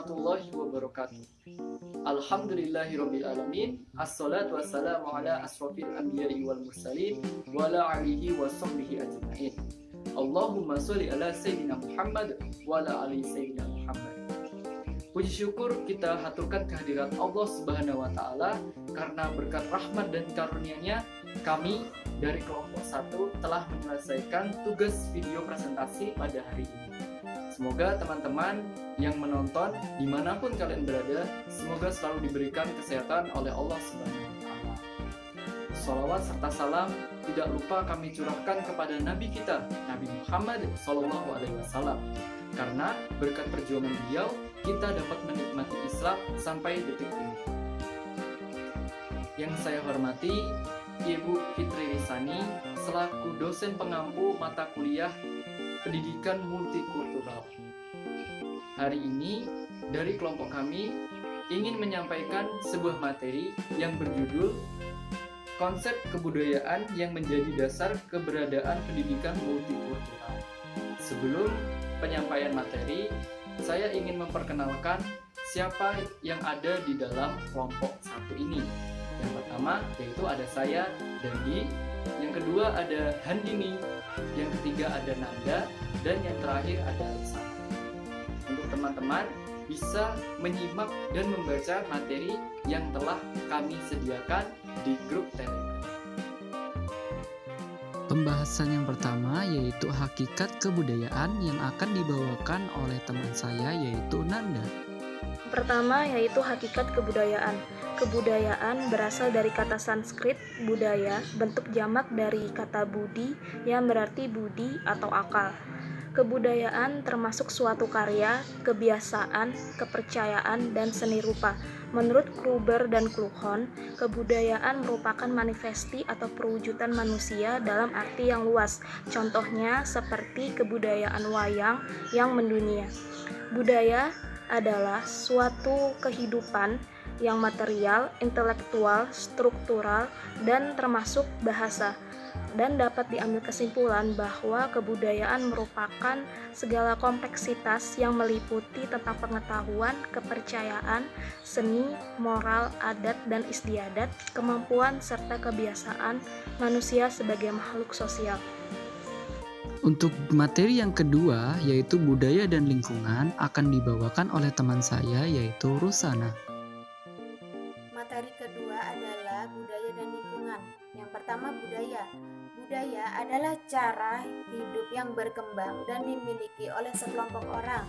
warahmatullahi wabarakatuh. Alhamdulillahirabbil alamin. Assalatu wassalamu ala asrofil anbiya'i wal mursalin wa ala alihi wa sahbihi ajma'in. Allahumma sholli ala sayyidina Muhammad wa ala ali sayyidina Muhammad. Puji syukur kita haturkan kehadirat Allah Subhanahu wa taala karena berkat rahmat dan karunia-Nya kami dari kelompok 1 telah menyelesaikan tugas video presentasi pada hari ini. Semoga teman-teman yang menonton dimanapun kalian berada, semoga selalu diberikan kesehatan oleh Allah Subhanahu wa taala. Sholawat serta salam tidak lupa kami curahkan kepada Nabi kita, Nabi Muhammad SAW. Karena berkat perjuangan beliau, kita dapat menikmati Islam sampai detik ini. Yang saya hormati Ibu Fitri Risani selaku dosen pengampu mata kuliah Pendidikan Multikultural. Hari ini dari kelompok kami ingin menyampaikan sebuah materi yang berjudul Konsep Kebudayaan yang menjadi dasar keberadaan pendidikan multikultural. Sebelum penyampaian materi, saya ingin memperkenalkan siapa yang ada di dalam kelompok 1 ini. Yang pertama yaitu ada saya, Dandi. Yang kedua ada Handini. Yang ketiga ada Nanda. Dan yang terakhir ada Rusana. Untuk teman-teman bisa menyimak dan membaca materi yang telah kami sediakan di grup Telegram. Pembahasan yang pertama yaitu hakikat kebudayaan yang akan dibawakan oleh teman saya yaitu Nanda. Pertama yaitu hakikat kebudayaan. Kebudayaan berasal dari kata Sanskrit budaya, bentuk jamak dari kata budi yang berarti budi atau akal. Kebudayaan termasuk suatu karya, kebiasaan, kepercayaan, dan seni rupa. Menurut Gruber dan Kluhon, kebudayaan merupakan manifesti atau perwujudan manusia dalam arti yang luas. Contohnya seperti kebudayaan wayang yang mendunia. Budaya adalah suatu kehidupan yang material, intelektual, struktural, dan termasuk bahasa. Dan dapat diambil kesimpulan bahwa kebudayaan merupakan segala kompleksitas yang meliputi tentang pengetahuan, kepercayaan, seni, moral, adat dan istiadat, kemampuan serta kebiasaan manusia sebagai makhluk sosial. Untuk materi yang kedua yaitu budaya dan lingkungan akan dibawakan oleh teman saya yaitu Rusana. Materi kedua adalah budaya dan lingkungan. Yang pertama budaya. Budaya adalah cara hidup yang berkembang dan dimiliki oleh sekelompok orang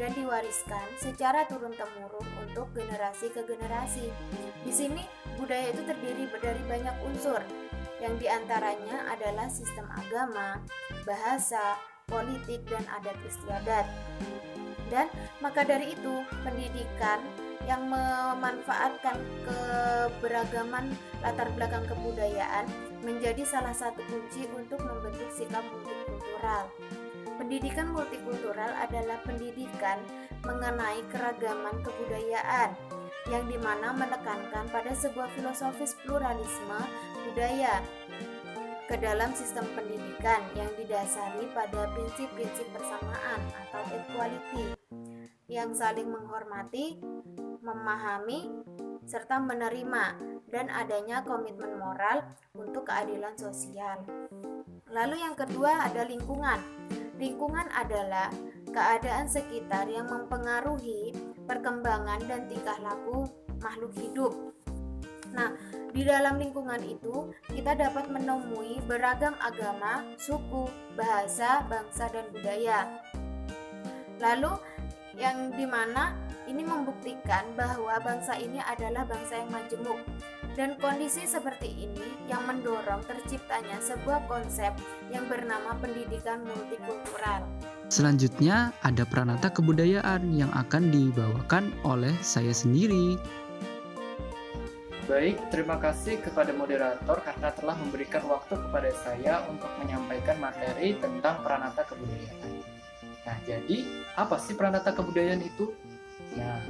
dan diwariskan secara turun-temurun untuk generasi ke generasi. Di sini budaya itu terdiri dari banyak unsur, yang diantaranya adalah sistem agama, bahasa, politik, dan adat istiadat. Dan maka dari itu pendidikan yang memanfaatkan keberagaman latar belakang kebudayaan menjadi salah satu kunci untuk membentuk sikap multikultural. Pendidikan multikultural adalah pendidikan mengenai keragaman kebudayaan yang dimana menekankan pada sebuah filosofis pluralisme budaya ke dalam sistem pendidikan yang didasari pada prinsip-prinsip persamaan atau equality yang saling menghormati, memahami, serta menerima, dan adanya komitmen moral untuk keadilan sosial. Lalu yang kedua ada lingkungan. Lingkungan adalah keadaan sekitar yang mempengaruhi perkembangan dan tingkah laku makhluk hidup. Nah, di dalam lingkungan itu kita dapat menemui beragam agama, suku, bahasa, bangsa, dan budaya. Lalu yang dimana ini membuktikan bahwa bangsa ini adalah bangsa yang majemuk. Dan kondisi seperti ini yang mendorong terciptanya sebuah konsep yang bernama pendidikan multikultural. Selanjutnya ada pranata kebudayaan yang akan dibawakan oleh saya sendiri. Baik, terima kasih kepada moderator karena telah memberikan waktu kepada saya untuk menyampaikan materi tentang pranata kebudayaan. Nah, jadi apa sih pranata kebudayaan itu? Nah,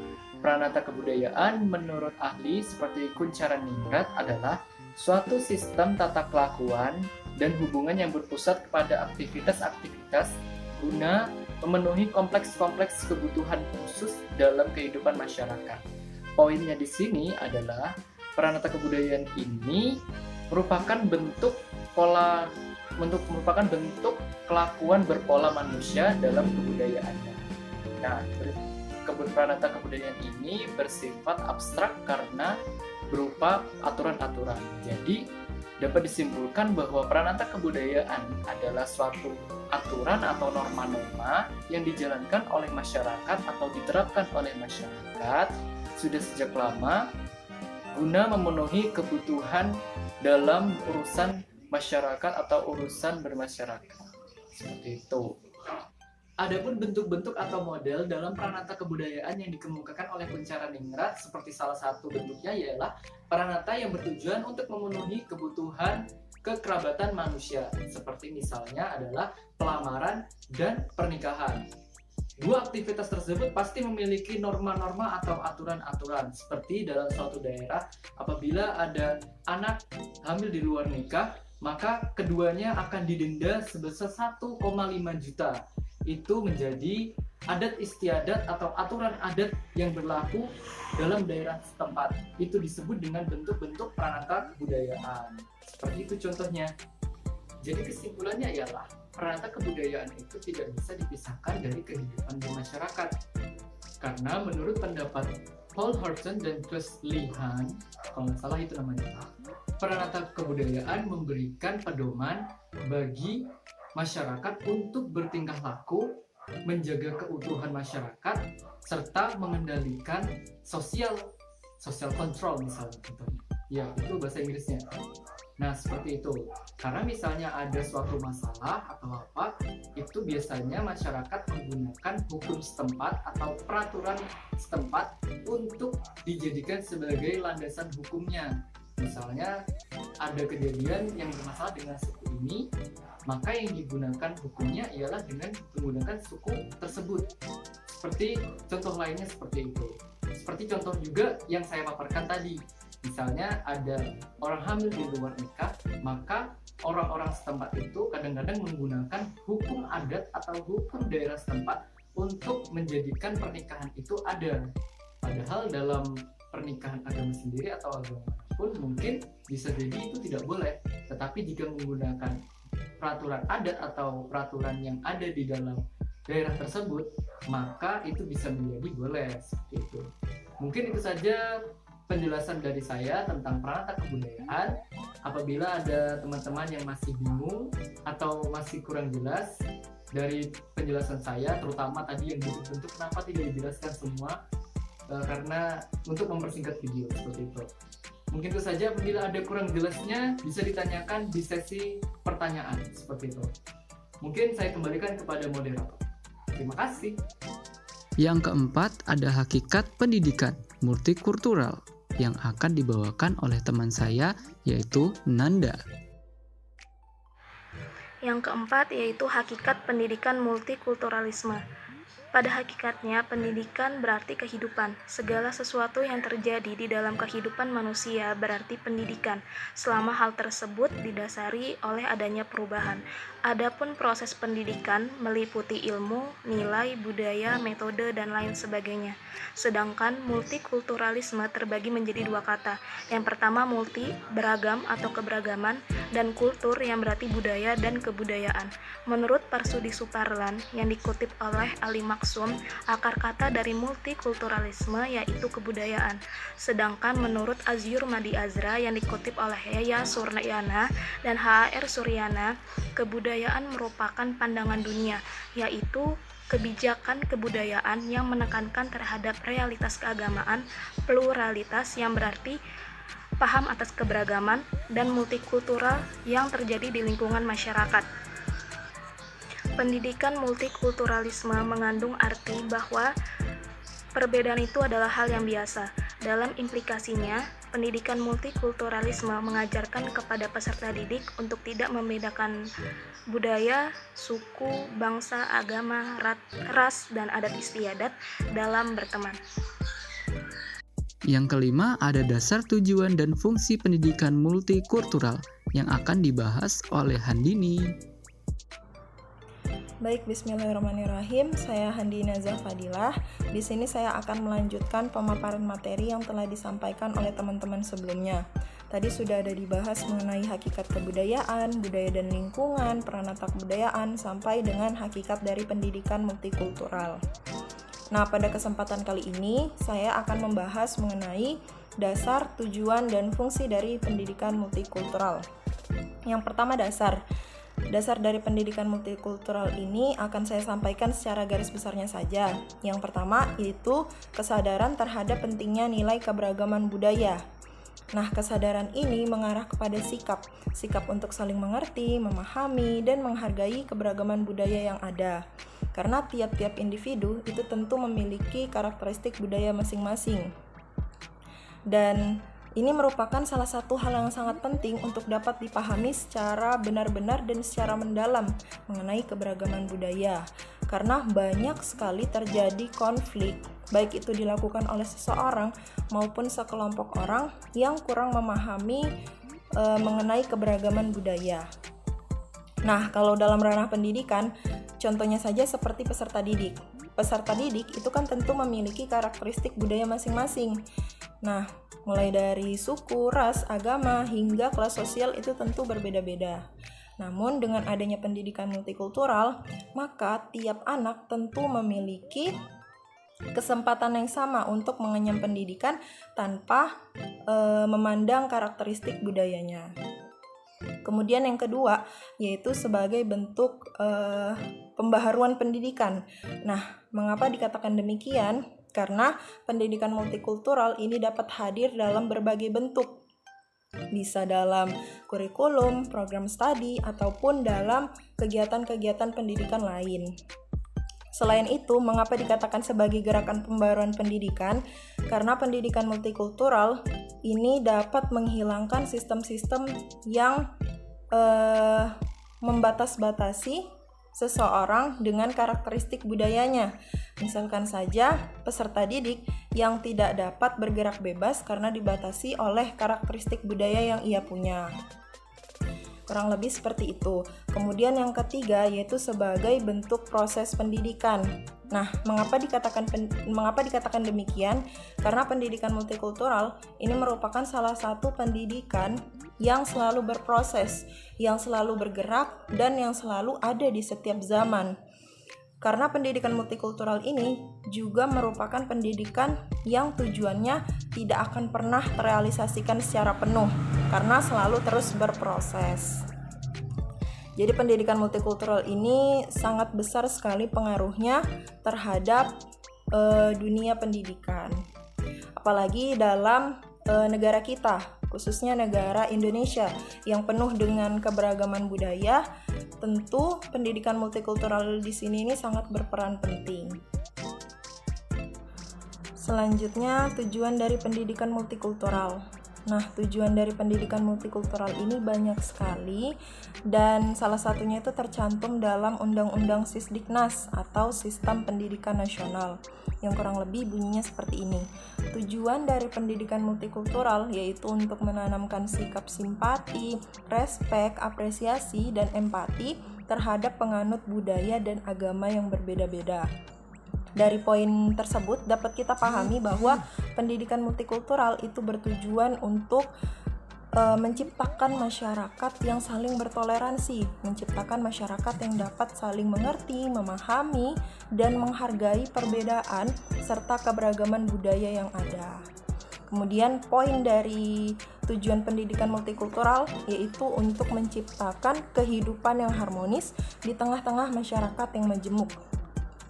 pranata kebudayaan menurut ahli seperti Kuncharan-Ningrat adalah suatu sistem tata kelakuan dan hubungan yang berpusat kepada aktivitas-aktivitas guna memenuhi kompleks-kompleks kebutuhan khusus dalam kehidupan masyarakat. Poinnya di sini adalah Pranata kebudayaan ini merupakan bentuk kelakuan berpola manusia dalam kebudayaannya. Nah, Pranata kebudayaan ini bersifat abstrak karena berupa aturan-aturan. Jadi, dapat disimpulkan bahwa pranata kebudayaan adalah suatu aturan atau norma-norma yang dijalankan oleh masyarakat atau diterapkan oleh masyarakat sudah sejak lama guna memenuhi kebutuhan dalam urusan masyarakat atau urusan bermasyarakat. Seperti itu. Adapun bentuk-bentuk atau model dalam pranata kebudayaan yang dikemukakan oleh Kunchara Ningrat, seperti salah satu bentuknya ialah pranata yang bertujuan untuk memenuhi kebutuhan kekerabatan manusia, seperti misalnya adalah pelamaran dan pernikahan. Dua aktivitas tersebut pasti memiliki norma-norma atau aturan-aturan, seperti dalam suatu daerah apabila ada anak hamil di luar nikah, maka keduanya akan didenda sebesar 1,5 juta. Itu menjadi adat istiadat atau aturan adat yang berlaku dalam daerah setempat. Itu disebut dengan bentuk-bentuk pranata kebudayaan. Seperti itu contohnya. Jadi kesimpulannya ialah pranata kebudayaan itu tidak bisa dipisahkan dari kehidupan bermasyarakat. Karena menurut pendapat Paul Horton dan Wesley Hahn, kalau nggak salah itu namanya, pranata kebudayaan memberikan pedoman bagi masyarakat untuk bertingkah laku, menjaga keutuhan masyarakat, serta mengendalikan social control misalnya. Ya, itu bahasa Inggrisnya. Nah, seperti itu. Karena misalnya ada suatu masalah atau apa, itu biasanya masyarakat menggunakan hukum setempat atau peraturan setempat untuk dijadikan sebagai landasan hukumnya. Misalnya ada kejadian yang bermasalah dengan suku ini, maka yang digunakan hukumnya ialah dengan menggunakan suku tersebut. Seperti contoh lainnya seperti itu. Seperti contoh juga yang saya paparkan tadi. Misalnya ada orang hamil di luar nikah, maka orang-orang setempat itu kadang-kadang menggunakan hukum adat atau hukum daerah setempat untuk menjadikan pernikahan itu ada. Padahal dalam pernikahan agama sendiri atau agama pun mungkin bisa jadi itu tidak boleh. Tetapi jika menggunakan peraturan adat atau peraturan yang ada di dalam daerah tersebut, maka itu bisa menjadi boleh. Seperti itu. Mungkin itu saja penjelasan dari saya tentang pranata kebudayaan. Apabila ada teman-teman yang masih bingung atau masih kurang jelas dari penjelasan saya, terutama tadi yang bentuk-bentuk, kenapa tidak dijelaskan semua, karena untuk mempersingkat video seperti itu. Mungkin itu saja. Apabila ada kurang jelasnya bisa ditanyakan di sesi pertanyaan seperti itu. Mungkin saya kembalikan kepada moderator. Terima kasih. Yang keempat ada hakikat pendidikan multikultural yang akan dibawakan oleh teman saya yaitu Nanda. Yang keempat yaitu hakikat pendidikan multikulturalisme. Pada hakikatnya, pendidikan berarti kehidupan. Segala sesuatu yang terjadi di dalam kehidupan manusia berarti pendidikan, selama hal tersebut didasari oleh adanya perubahan. Adapun proses pendidikan meliputi ilmu, nilai, budaya, metode, dan lain sebagainya. Sedangkan multikulturalisme terbagi menjadi dua kata. Yang pertama multi, beragam atau keberagaman, dan kultur yang berarti budaya dan kebudayaan. Menurut Parsudi Suparlan yang dikutip oleh Ali Maksum, akar kata dari multikulturalisme yaitu kebudayaan. Sedangkan menurut Azyur Madi Azra yang dikutip oleh Yaya Suryana dan H.R. Suryana, kebudayaan merupakan pandangan dunia, yaitu kebijakan kebudayaan yang menekankan terhadap realitas keagamaan, pluralitas yang berarti paham atas keberagaman, dan multikultural yang terjadi di lingkungan masyarakat. Pendidikan multikulturalisme mengandung arti bahwa perbedaan itu adalah hal yang biasa. Dalam implikasinya, pendidikan multikulturalisme mengajarkan kepada peserta didik untuk tidak membedakan budaya, suku, bangsa, agama, ras, dan adat istiadat dalam berteman. Yang kelima ada dasar tujuan dan fungsi pendidikan multikultural yang akan dibahas oleh Handini. Baik, bismillahirrahmanirrahim. Saya Handi Nazah Fadilah. Di sini saya akan melanjutkan pemaparan materi yang telah disampaikan oleh teman-teman sebelumnya. Tadi sudah ada dibahas mengenai hakikat kebudayaan, budaya dan lingkungan, peranata kebudayaan, sampai dengan hakikat dari pendidikan multikultural. Nah, pada kesempatan kali ini saya akan membahas mengenai dasar, tujuan, dan fungsi dari pendidikan multikultural. Yang pertama, dasar. Dasar dari pendidikan multikultural ini akan saya sampaikan secara garis besarnya saja. Yang pertama yaitu kesadaran terhadap pentingnya nilai keberagaman budaya. Nah, kesadaran ini mengarah kepada sikap untuk saling mengerti, memahami, dan menghargai keberagaman budaya yang ada. Karena tiap-tiap individu itu tentu memiliki karakteristik budaya masing-masing. Dan ini merupakan salah satu hal yang sangat penting untuk dapat dipahami secara benar-benar dan secara mendalam mengenai keberagaman budaya. Karena banyak sekali terjadi konflik, baik itu dilakukan oleh seseorang maupun sekelompok orang yang kurang memahami mengenai keberagaman budaya. Nah, kalau dalam ranah pendidikan, contohnya saja seperti peserta didik. Peserta didik itu kan tentu memiliki karakteristik budaya masing-masing. Nah, mulai dari suku, ras, agama, hingga kelas sosial itu tentu berbeda-beda. Namun dengan adanya pendidikan multikultural, maka tiap anak tentu memiliki kesempatan yang sama untuk mengenyam pendidikan tanpa memandang karakteristik budayanya. Kemudian yang kedua yaitu sebagai bentuk pembaharuan pendidikan. Nah, mengapa dikatakan demikian? Karena pendidikan multikultural ini dapat hadir dalam berbagai bentuk. Bisa dalam kurikulum, program studi, ataupun dalam kegiatan-kegiatan pendidikan lain. Selain itu, mengapa dikatakan sebagai gerakan pembaruan pendidikan? Karena pendidikan multikultural ini dapat menghilangkan sistem-sistem yang membatas-batasi seseorang dengan karakteristik budayanya. Misalkan saja peserta didik yang tidak dapat bergerak bebas karena dibatasi oleh karakteristik budaya yang ia punya. Kurang lebih seperti itu. Kemudian yang ketiga yaitu sebagai bentuk proses pendidikan. Nah, mengapa dikatakan demikian? Karena pendidikan multikultural ini merupakan salah satu pendidikan yang selalu berproses, yang selalu bergerak, dan yang selalu ada di setiap zaman. Karena pendidikan multikultural ini juga merupakan pendidikan yang tujuannya tidak akan pernah terrealisasikan secara penuh, karena selalu terus berproses. Jadi pendidikan multikultural ini sangat besar sekali pengaruhnya terhadap dunia pendidikan. Apalagi dalam negara kita, khususnya negara Indonesia yang penuh dengan keberagaman budaya, tentu pendidikan multikultural di sini ini sangat berperan penting. Selanjutnya, tujuan dari pendidikan multikultural. Nah, tujuan dari pendidikan multikultural ini banyak sekali dan salah satunya itu tercantum dalam Undang-Undang Sisdiknas atau Sistem Pendidikan Nasional yang kurang lebih bunyinya seperti ini. Tujuan dari pendidikan multikultural yaitu untuk menanamkan sikap simpati, respek, apresiasi, dan empati terhadap penganut budaya dan agama yang berbeda-beda. Dari poin tersebut dapat kita pahami bahwa pendidikan multikultural itu bertujuan untuk menciptakan masyarakat yang saling bertoleransi, menciptakan masyarakat yang dapat saling mengerti, memahami, dan menghargai perbedaan serta keberagaman budaya yang ada. Kemudian poin dari tujuan pendidikan multikultural yaitu untuk menciptakan kehidupan yang harmonis di tengah-tengah masyarakat yang majemuk.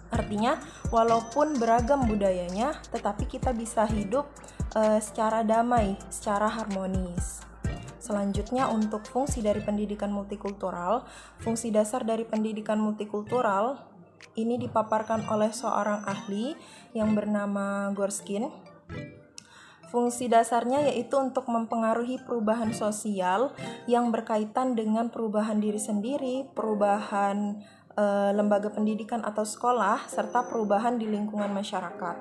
Artinya, walaupun beragam budayanya, tetapi kita bisa hidup secara damai, secara harmonis. Selanjutnya, untuk fungsi dari pendidikan multikultural, fungsi dasar dari pendidikan multikultural ini dipaparkan oleh seorang ahli yang bernama Gorskin. Fungsi dasarnya yaitu untuk mempengaruhi perubahan sosial yang berkaitan dengan perubahan diri sendiri, perubahan lembaga pendidikan atau sekolah, serta perubahan di lingkungan masyarakat.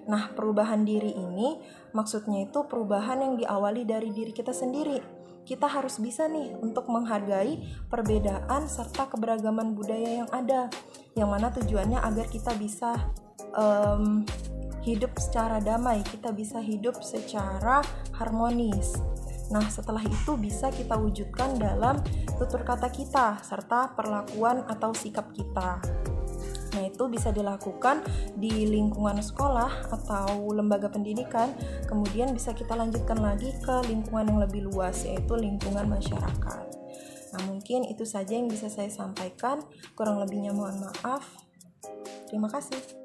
Nah, perubahan diri ini maksudnya itu perubahan yang diawali dari diri kita sendiri. Kita harus bisa nih untuk menghargai perbedaan serta keberagaman budaya yang ada, yang mana tujuannya agar kita bisa hidup secara damai, kita bisa hidup secara harmonis. Nah, setelah itu bisa kita wujudkan dalam tutur kata kita serta perlakuan atau sikap kita. Nah, itu bisa dilakukan di lingkungan sekolah atau lembaga pendidikan, kemudian bisa kita lanjutkan lagi ke lingkungan yang lebih luas, yaitu lingkungan masyarakat. Nah, mungkin itu saja yang bisa saya sampaikan, kurang lebihnya mohon maaf. Terima kasih.